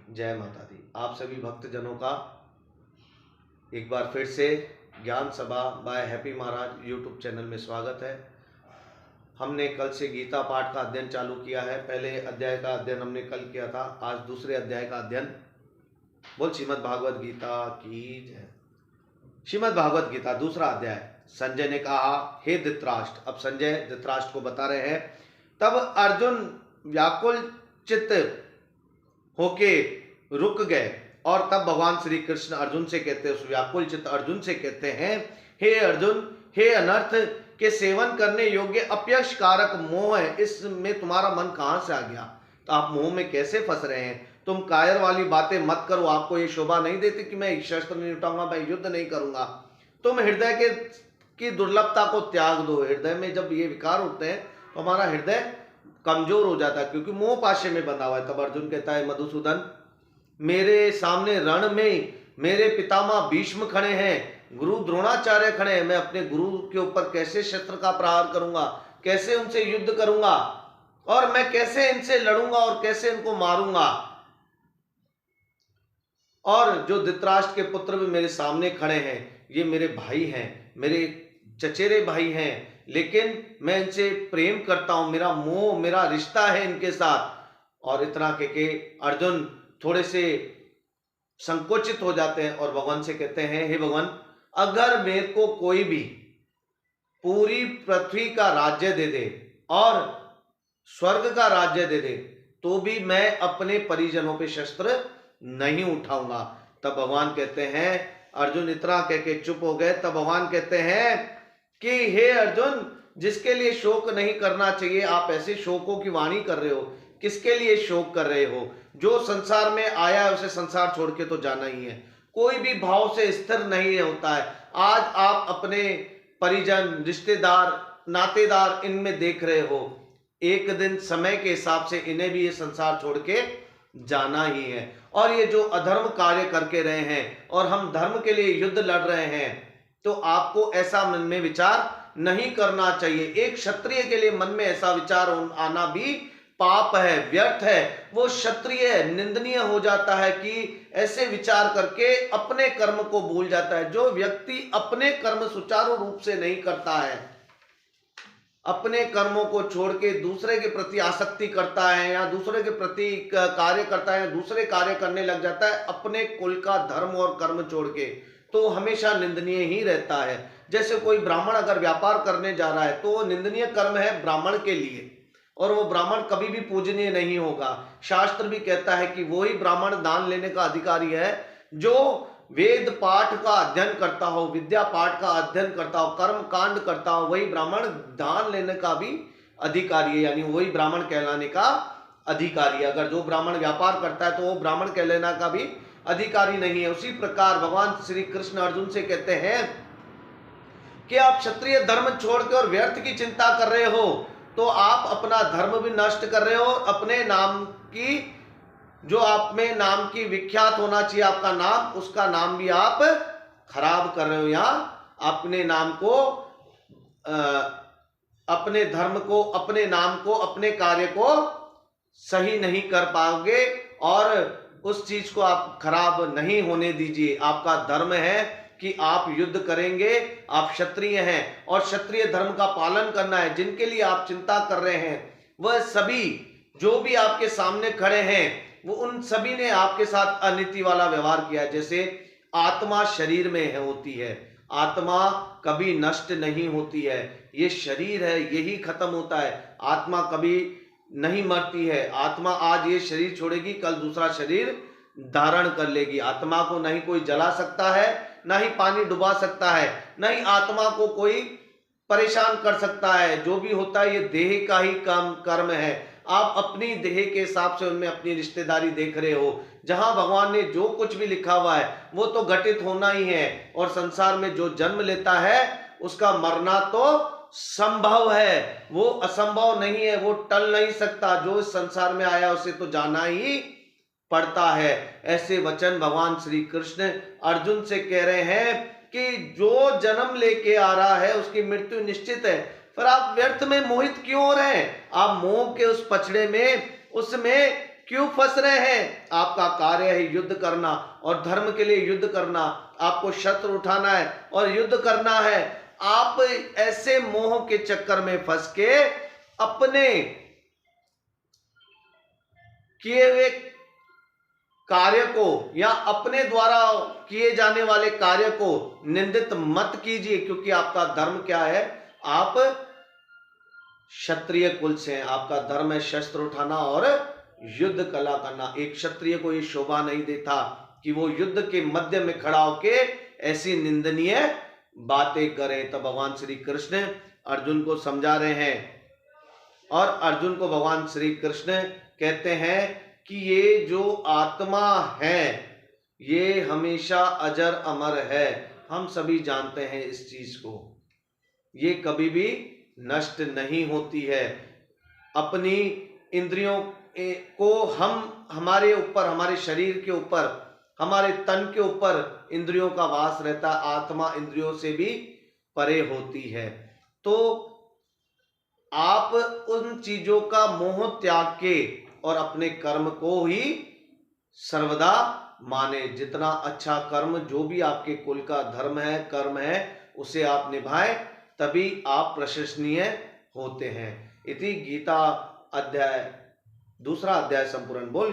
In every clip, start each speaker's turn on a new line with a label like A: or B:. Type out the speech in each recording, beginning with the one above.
A: जय माता दी। आप सभी भक्तजनों का एक बार फिर से ज्ञान सभा बाय हैप्पी महाराज यूट्यूब चैनल में स्वागत है। हमने कल से गीता पाठ का अध्ययन चालू किया है। पहले अध्याय का अध्ययन हमने कल किया था, आज दूसरे अध्याय का अध्ययन। बोल श्रीमद् भागवत गीता की जय। श्रीमद् भागवत गीता दूसरा अध्याय। संजय ने कहा, हे धृतराष्ट्र। अब संजय धृतराष्ट्र को बता रहे हैं। तब अर्जुन व्याकुल चित्त होके रुक गए और तब भगवान श्री कृष्ण अर्जुन से कहते हैं, उस व्याकुल चित्त अर्जुन से कहते हैं, हे अर्जुन, हे अनर्थ के सेवन करने योग्य अपयश कारक मोह है, इसमें तुम्हारा मन कहां से आ गया? तो आप मोह में कैसे फंस रहे हैं? तुम कायर वाली बातें मत करो। आपको ये शोभा नहीं देती कि मैं शस्त्र नहीं उठाऊंगा, मैं युद्ध नहीं करूंगा। तुम हृदय की दुर्लभता को त्याग दो। हृदय में जब ये विकार होते हैं तो हमारा हृदय कमजोर हो जाता है, क्योंकि मोह पाशे में बंधा हुआ है। तब अर्जुन कहता है, मधुसूदन, मेरे सामने रण में मेरे पितामह भीष्म खड़े हैं, गुरु द्रोणाचार्य खड़े हैं। मैं अपने गुरु के ऊपर कैसे शस्त्र का प्रहार करूंगा, कैसे उनसे युद्ध करूंगा, और मैं कैसे इनसे लड़ूंगा और कैसे इनको मारूंगा? और जो धृतराष्ट्र के पुत्र भी मेरे सामने खड़े हैं, ये मेरे भाई हैं, मेरे चचेरे भाई हैं, लेकिन मैं इनसे प्रेम करता हूं, मेरा मोह, मेरा रिश्ता है इनके साथ। और इतना कह के अर्जुन थोड़े से संकोचित हो जाते हैं और भगवान से कहते हैं, हे भगवान, अगर मेरे को कोई भी पूरी पृथ्वी का राज्य दे दे और स्वर्ग का राज्य दे दे तो भी मैं अपने परिजनों पे शस्त्र नहीं उठाऊंगा। तब भगवान कहते हैं, अर्जुन इतना कह के चुप हो गए। तब भगवान कहते हैं कि हे अर्जुन, जिसके लिए शोक नहीं करना चाहिए, आप ऐसे शोकों की वाणी कर रहे हो। किसके लिए शोक कर रहे हो? जो संसार में आया है उसे संसार छोड़ के तो जाना ही है। कोई भी भाव से स्थिर नहीं होता है। आज आप अपने परिजन, रिश्तेदार, नातेदार इनमें देख रहे हो, एक दिन समय के हिसाब से इन्हें भी ये संसार छोड़ के जाना ही है। और ये जो अधर्म कार्य करके रहे हैं और हम धर्म के लिए युद्ध लड़ रहे हैं, तो आपको ऐसा मन में विचार नहीं करना चाहिए। एक क्षत्रिय के लिए मन में ऐसा विचार आना भी पाप है, व्यर्थ है। वो क्षत्रिय निंदनीय हो जाता है कि ऐसे विचार करके अपने कर्म को भूल जाता है। जो व्यक्ति अपने कर्म सुचारू रूप से नहीं करता है, अपने कर्मों को छोड़ के दूसरे के प्रति आसक्ति करता है या दूसरे के प्रति कार्य करता है, दूसरे कार्य करने लग जाता है अपने कुल का धर्म और कर्म छोड़ के, तो हमेशा निंदनीय ही रहता है। जैसे कोई ब्राह्मण अगर व्यापार करने जा रहा है तो वो निंदनीय कर्म है ब्राह्मण के लिए, और वो ब्राह्मण कभी भी पूजनीय नहीं होगा। शास्त्र भी कहता है कि वही ब्राह्मण दान लेने का अधिकारी है जो वेद पाठ का अध्ययन करता हो, विद्या पाठ का अध्ययन करता हो, कर्म कांड करता हो। वही ब्राह्मण दान लेने का भी अधिकारी है, यानी वही ब्राह्मण कहलाने का अधिकारी है। अगर जो ब्राह्मण व्यापार करता है तो वो ब्राह्मण कहलाने का भी अधिकारी नहीं है। उसी प्रकार भगवान श्री कृष्ण अर्जुन से कहते हैं कि आप क्षत्रिय धर्म छोड़ के और व्यर्थ की चिंता कर रहे हो, तो आप अपना धर्म भी नष्ट कर रहे हो। अपने नाम की, जो आप में नाम की विख्यात होना चाहिए आपका नाम, उसका नाम भी आप खराब कर रहे हो। यहाँ अपने नाम को, अपने धर्म को, अपने नाम को, अपने कार्य को सही नहीं कर पाओगे और उस चीज को आप खराब नहीं होने दीजिए। आपका धर्म है कि आप युद्ध करेंगे, आप क्षत्रिय हैं और क्षत्रिय धर्म का पालन करना है। जिनके लिए आप चिंता कर रहे हैं वह सभी जो भी आपके सामने खड़े हैं, वो उन सभी ने आपके साथ अनीति वाला व्यवहार किया है। जैसे आत्मा शरीर में होती है, आत्मा कभी नष्ट नहीं होती है। ये शरीर है, यही खत्म होता है। आत्मा कभी नहीं मरती है। आत्मा आज ये शरीर छोड़ेगी, कल दूसरा शरीर धारण कर लेगी। आत्मा को नहीं कोई जला सकता है, ना ही पानी डुबा सकता है, ना ही आत्मा को कोई परेशान कर सकता है। जो भी होता है ये देह का ही कर्म है। आप अपनी देह के हिसाब से उनमें अपनी रिश्तेदारी देख रहे हो। जहां भगवान ने जो कुछ भी लिखा हुआ है वो तो घटित होना ही है, और संसार में जो जन्म लेता है उसका मरना तो संभव है, वो असंभव नहीं है, वो टल नहीं सकता। जो इस संसार में आया उसे तो जाना ही पड़ता है। ऐसे वचन भगवान श्री कृष्ण अर्जुन से कह रहे हैं कि जो जन्म लेके आ रहा है उसकी मृत्यु निश्चित है, पर आप व्यर्थ में मोहित क्यों हो रहे हैं? आप मोह के उस पछड़े में, उसमें क्यों फंस रहे हैं? आपका कार्य है युद्ध करना और धर्म के लिए युद्ध करना। आपको शस्त्र उठाना है और युद्ध करना है। आप ऐसे मोह के चक्कर में फंस के अपने किए हुए कार्य को या अपने द्वारा किए जाने वाले कार्य को निंदित मत कीजिए, क्योंकि आपका धर्म क्या है? आप क्षत्रिय कुल से हैं। आपका धर्म है शस्त्र उठाना और युद्ध कला करना। एक क्षत्रिय को ये शोभा नहीं देता कि वो युद्ध के मध्य में खड़ा होके ऐसी निंदनीय बातें करे। तब भगवान श्री कृष्ण अर्जुन को समझा रहे हैं और अर्जुन को भगवान श्री कृष्ण कहते हैं कि ये जो आत्मा है ये हमेशा अजर अमर है। हम सभी जानते हैं इस चीज को, ये कभी भी नष्ट नहीं होती है। अपनी इंद्रियों को हम हमारे ऊपर, हमारे शरीर के ऊपर, हमारे तन के ऊपर इंद्रियों का वास रहता है। आत्मा इंद्रियों से भी परे होती है। तो आप उन चीजों का मोह त्याग के और अपने कर्म को ही सर्वदा माने। जितना अच्छा कर्म, जो भी आपके कुल का धर्म है, कर्म है, उसे आप निभाएं, तभी आप प्रशंसनीय होते हैं। इति गीता अध्याय, दूसरा अध्याय संपूर्ण। बोल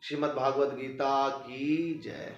A: श्रीमद् भागवत गीता की जय।